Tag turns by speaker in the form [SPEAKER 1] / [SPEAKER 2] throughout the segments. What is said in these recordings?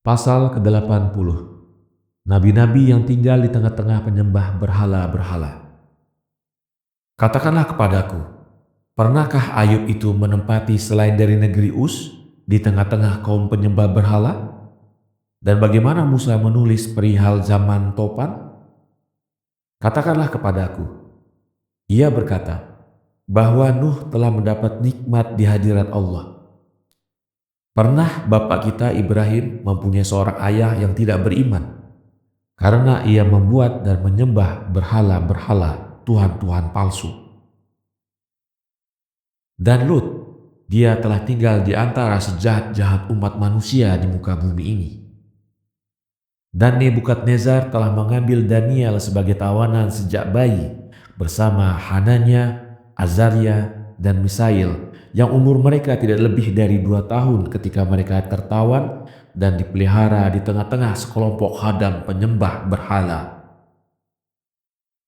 [SPEAKER 1] Pasal ke-80. Nabi-nabi yang tinggal di tengah-tengah penyembah berhala-berhala. Katakanlah kepadaku, pernahkah Ayub itu menempati selain dari negeri Uz di tengah-tengah kaum penyembah berhala? Dan bagaimana Musa menulis perihal zaman Topan? Katakanlah kepadaku, ia berkata bahwa Nuh telah mendapat nikmat di hadirat Allah. Pernah bapak kita Ibrahim mempunyai seorang ayah yang tidak beriman karena ia membuat dan menyembah berhala-berhala, tuhan-tuhan palsu. Dan Lut, dia telah tinggal di antara sejahat-jahat umat manusia di muka bumi ini. Dan Nebukadnezar telah mengambil Daniel sebagai tawanan sejak bayi bersama Hananya, Azaria, dan Misail yang umur mereka tidak lebih dari 2 tahun ketika mereka tertawan dan dipelihara di tengah-tengah sekelompok hadam penyembah berhala.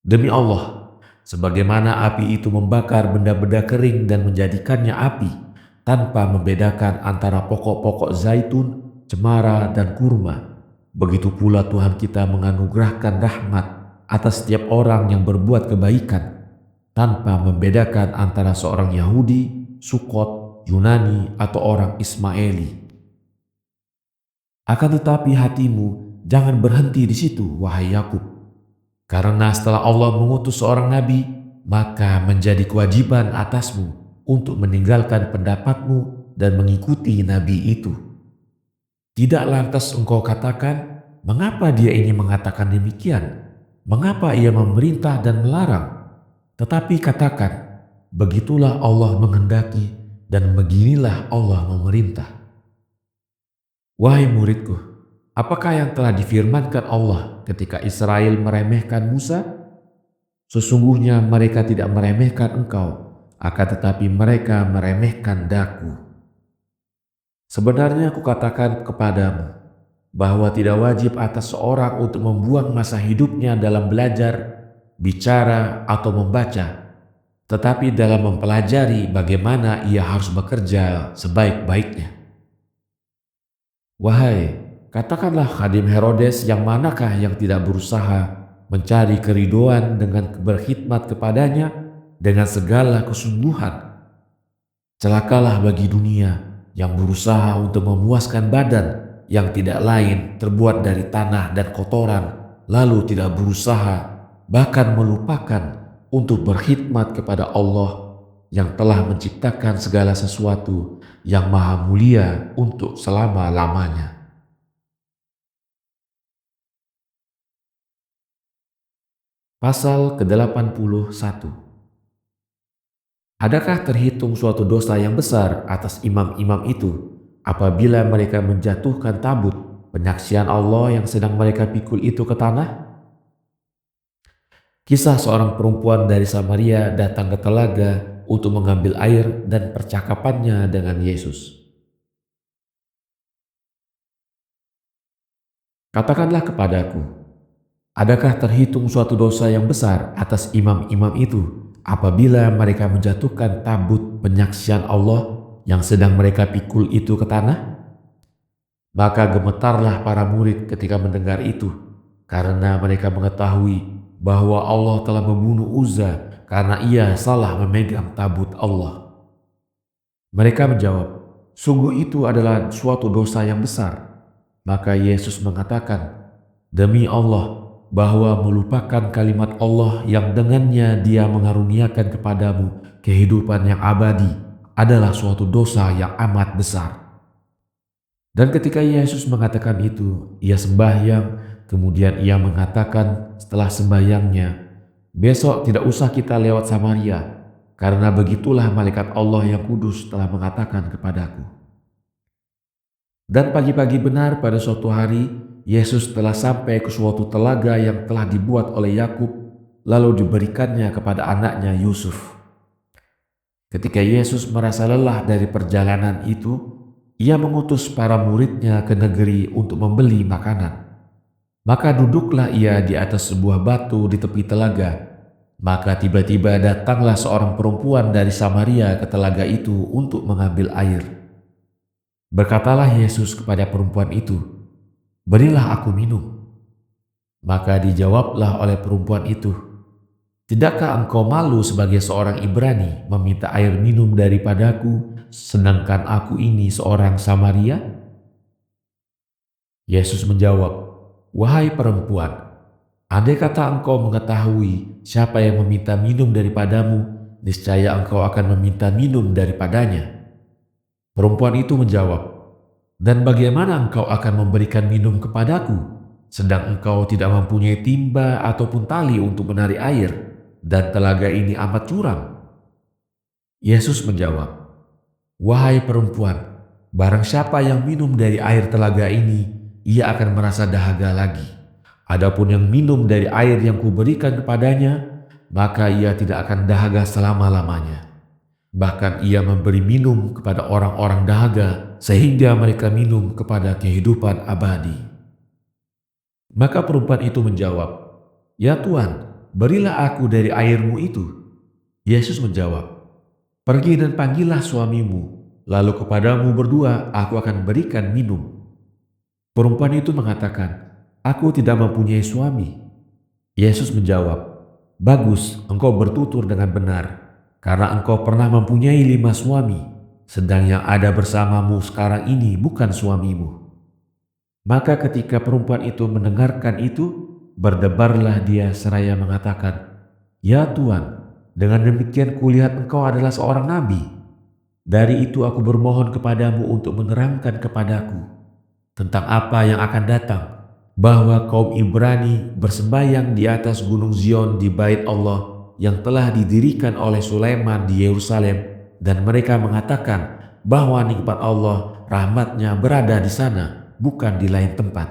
[SPEAKER 1] Demi Allah, sebagaimana api itu membakar benda-benda kering dan menjadikannya api tanpa membedakan antara pokok-pokok zaitun, cemara, dan kurma, begitu pula Tuhan kita menganugerahkan rahmat atas setiap orang yang berbuat kebaikan tanpa membedakan antara seorang Yahudi, Sukot, Yunani, atau orang Ismaili. Akan tetapi hatimu jangan berhenti di situ, wahai Yakub. Karena setelah Allah mengutus seorang nabi, maka menjadi kewajiban atasmu untuk meninggalkan pendapatmu dan mengikuti nabi itu. Tidak lantas engkau katakan, mengapa dia ini mengatakan demikian? Mengapa ia memerintah dan melarang? Tetapi katakan, begitulah Allah menghendaki dan beginilah Allah memerintah. Wahai muridku, apakah yang telah difirmankan Allah ketika Israel meremehkan Musa? Sesungguhnya mereka tidak meremehkan engkau, akan tetapi mereka meremehkan Daku. Sebenarnya aku katakan kepadamu, bahwa tidak wajib atas seorang untuk membuang masa hidupnya dalam belajar, bicara, atau membaca, tetapi dalam mempelajari bagaimana ia harus bekerja sebaik-baiknya. Wahai, katakanlah khadim Herodes yang manakah yang tidak berusaha mencari keriduan dengan berkhidmat kepadanya dengan segala kesungguhan. Celakalah bagi dunia yang berusaha untuk memuaskan badan yang tidak lain terbuat dari tanah dan kotoran, lalu tidak berusaha bahkan melupakan untuk berkhidmat kepada Allah yang telah menciptakan segala sesuatu yang maha mulia untuk selama-lamanya. Pasal ke-81. Adakah terhitung suatu dosa yang besar atas imam-imam itu apabila mereka menjatuhkan tabut penyaksian Allah yang sedang mereka pikul itu ke tanah? Kisah seorang perempuan dari Samaria datang ke telaga untuk mengambil air dan percakapannya dengan Yesus. Katakanlah kepadaku, adakah terhitung suatu dosa yang besar atas imam-imam itu apabila mereka menjatuhkan tabut penyaksian Allah yang sedang mereka pikul itu ke tanah? Maka gemetarlah para murid ketika mendengar itu, karena mereka mengetahui bahwa Allah telah membunuh Uzza karena ia salah memegang tabut Allah. Mereka menjawab, sungguh itu adalah suatu dosa yang besar. Maka Yesus mengatakan, demi Allah, bahwa melupakan kalimat Allah yang dengannya Dia mengaruniakan kepadamu kehidupan yang abadi adalah suatu dosa yang amat besar. Dan ketika Yesus mengatakan itu, ia sembahyang. Kemudian ia mengatakan setelah sembahyangnya, besok tidak usah kita lewat Samaria, karena begitulah malaikat Allah yang kudus telah mengatakan kepadaku. Dan pagi-pagi benar pada suatu hari, Yesus telah sampai ke suatu telaga yang telah dibuat oleh Yakub, lalu diberikannya kepada anaknya Yusuf. Ketika Yesus merasa lelah dari perjalanan itu, ia mengutus para muridnya ke negeri untuk membeli makanan. Maka duduklah ia di atas sebuah batu di tepi telaga. Maka tiba-tiba datanglah seorang perempuan dari Samaria ke telaga itu untuk mengambil air. Berkatalah Yesus kepada perempuan itu, Berilah aku minum. Maka dijawablah oleh perempuan itu, tidakkah engkau malu sebagai seorang Ibrani meminta air minum daripadaku, sedangkan aku ini seorang Samaria? Yesus menjawab, wahai perempuan, andai kata engkau mengetahui siapa yang meminta minum daripadamu, niscaya engkau akan meminta minum daripadanya. Perempuan itu menjawab, dan bagaimana engkau akan memberikan minum kepadaku, sedang engkau tidak mempunyai timba ataupun tali untuk menarik air, dan telaga ini amat curam? Yesus menjawab, wahai perempuan, barang siapa yang minum dari air telaga ini, ia akan merasa dahaga lagi. Adapun yang minum dari air yang kuberikan kepadanya, maka ia tidak akan dahaga selama-lamanya. Bahkan ia memberi minum kepada orang-orang dahaga, sehingga mereka minum kepada kehidupan abadi. Maka perempuan itu menjawab, ya Tuhan, berilah aku dari airmu itu. Yesus menjawab, pergi dan panggillah suamimu, lalu kepadamu berdua aku akan berikan minum. Perempuan itu mengatakan, aku tidak mempunyai suami. Yesus menjawab, bagus, engkau bertutur dengan benar, karena engkau pernah mempunyai 5 suami, sedang yang ada bersamamu sekarang ini bukan suamimu. Maka ketika perempuan itu mendengarkan itu, berdebarlah dia seraya mengatakan, ya Tuhan, dengan demikian kulihat engkau adalah seorang nabi. Dari itu aku bermohon kepadamu untuk menerangkan kepadaku tentang apa yang akan datang, bahwa kaum Ibrani bersembahyang di atas gunung Zion di bait Allah yang telah didirikan oleh Sulaiman di Yerusalem, dan mereka mengatakan bahwa nikmat Allah, rahmatnya berada di sana, bukan di lain tempat.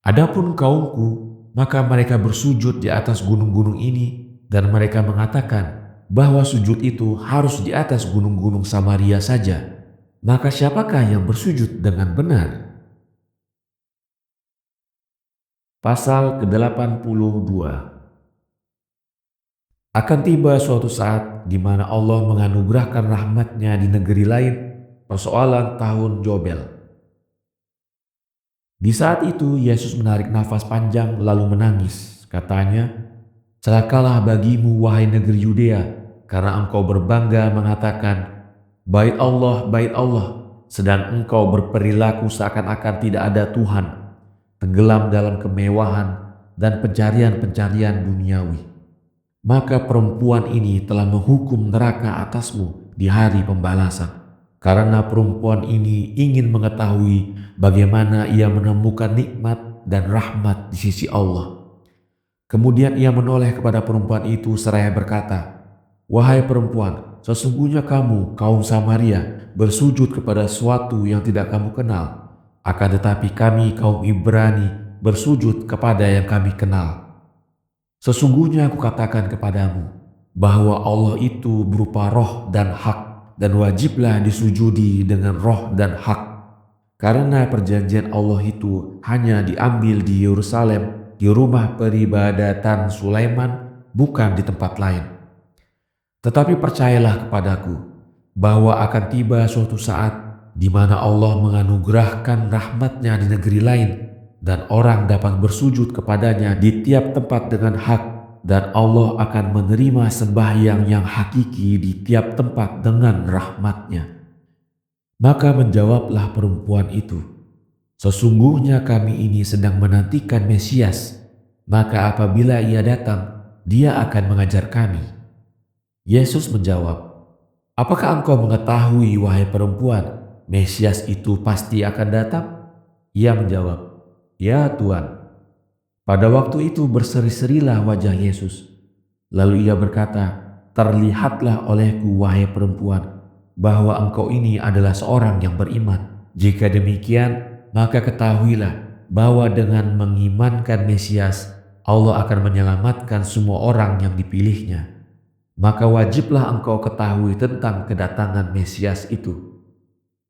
[SPEAKER 1] Adapun kaumku, maka mereka bersujud di atas gunung-gunung ini, dan mereka mengatakan bahwa sujud itu harus di atas gunung-gunung Samaria saja. Maka siapakah yang bersujud dengan benar? Pasal ke-82. Akan tiba suatu saat di mana Allah menganugerahkan rahmatnya di negeri lain, persoalan tahun Jobel. Di saat itu Yesus menarik nafas panjang lalu menangis. Katanya, celakalah bagimu wahai negeri Yudea, karena engkau berbangga mengatakan, bait Allah, sedang engkau berperilaku seakan-akan tidak ada Tuhan, tenggelam dalam kemewahan dan pencarian-pencarian duniawi. Maka perempuan ini telah menghukum neraka atasmu di hari pembalasan. Karena perempuan ini ingin mengetahui bagaimana ia menemukan nikmat dan rahmat di sisi Allah. Kemudian ia menoleh kepada perempuan itu seraya berkata, wahai perempuan, sesungguhnya kamu, kaum Samaria, bersujud kepada sesuatu yang tidak kamu kenal. Akan tetapi kami, kaum Ibrani, bersujud kepada yang kami kenal. Sesungguhnya aku katakan kepadamu, bahwa Allah itu berupa roh dan hak, dan wajiblah disujudi dengan roh dan hak. Karena perjanjian Allah itu hanya diambil di Yerusalem, di rumah peribadatan Sulaiman, bukan di tempat lain. Tetapi percayalah kepadaku, bahwa akan tiba suatu saat di mana Allah menganugerahkan rahmatnya di negeri lain, dan orang dapat bersujud kepadanya di tiap tempat dengan hak, dan Allah akan menerima sembahyang yang hakiki di tiap tempat dengan rahmatnya. Maka menjawablah perempuan itu, sesungguhnya kami ini sedang menantikan Mesias, maka apabila ia datang, dia akan mengajar kami. Yesus menjawab, apakah engkau mengetahui, wahai perempuan, Mesias itu pasti akan datang? Ia menjawab, ya Tuhan. Pada waktu itu berseri-serilah wajah Yesus. Lalu ia berkata, terlihatlah olehku wahai perempuan, bahwa engkau ini adalah seorang yang beriman. Jika demikian, maka ketahuilah bahwa dengan mengimankan Mesias, Allah akan menyelamatkan semua orang yang dipilihnya. Maka wajiblah engkau ketahui tentang kedatangan Mesias itu.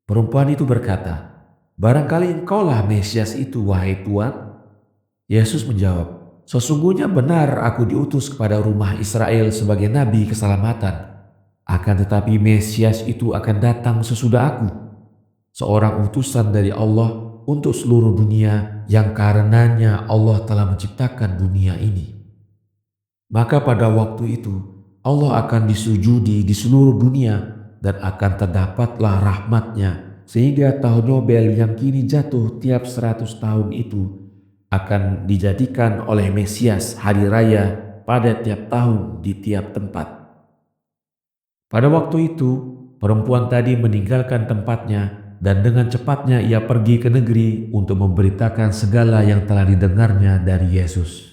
[SPEAKER 1] Perempuan itu berkata, barangkali engkaulah Mesias itu, wahai Tuhan. Yesus menjawab, sesungguhnya benar aku diutus kepada rumah Israel sebagai nabi keselamatan. Akan tetapi Mesias itu akan datang sesudah aku, seorang utusan dari Allah untuk seluruh dunia yang karenanya Allah telah menciptakan dunia ini. Maka pada waktu itu Allah akan disujudi di seluruh dunia dan akan terdapatlah rahmatnya, sehingga tahun Nobel yang kini jatuh tiap 100 tahun itu akan dijadikan oleh Mesias hari raya pada tiap tahun di tiap tempat. Pada waktu itu perempuan tadi meninggalkan tempatnya dan dengan cepatnya ia pergi ke negeri untuk memberitakan segala yang telah didengarnya dari Yesus.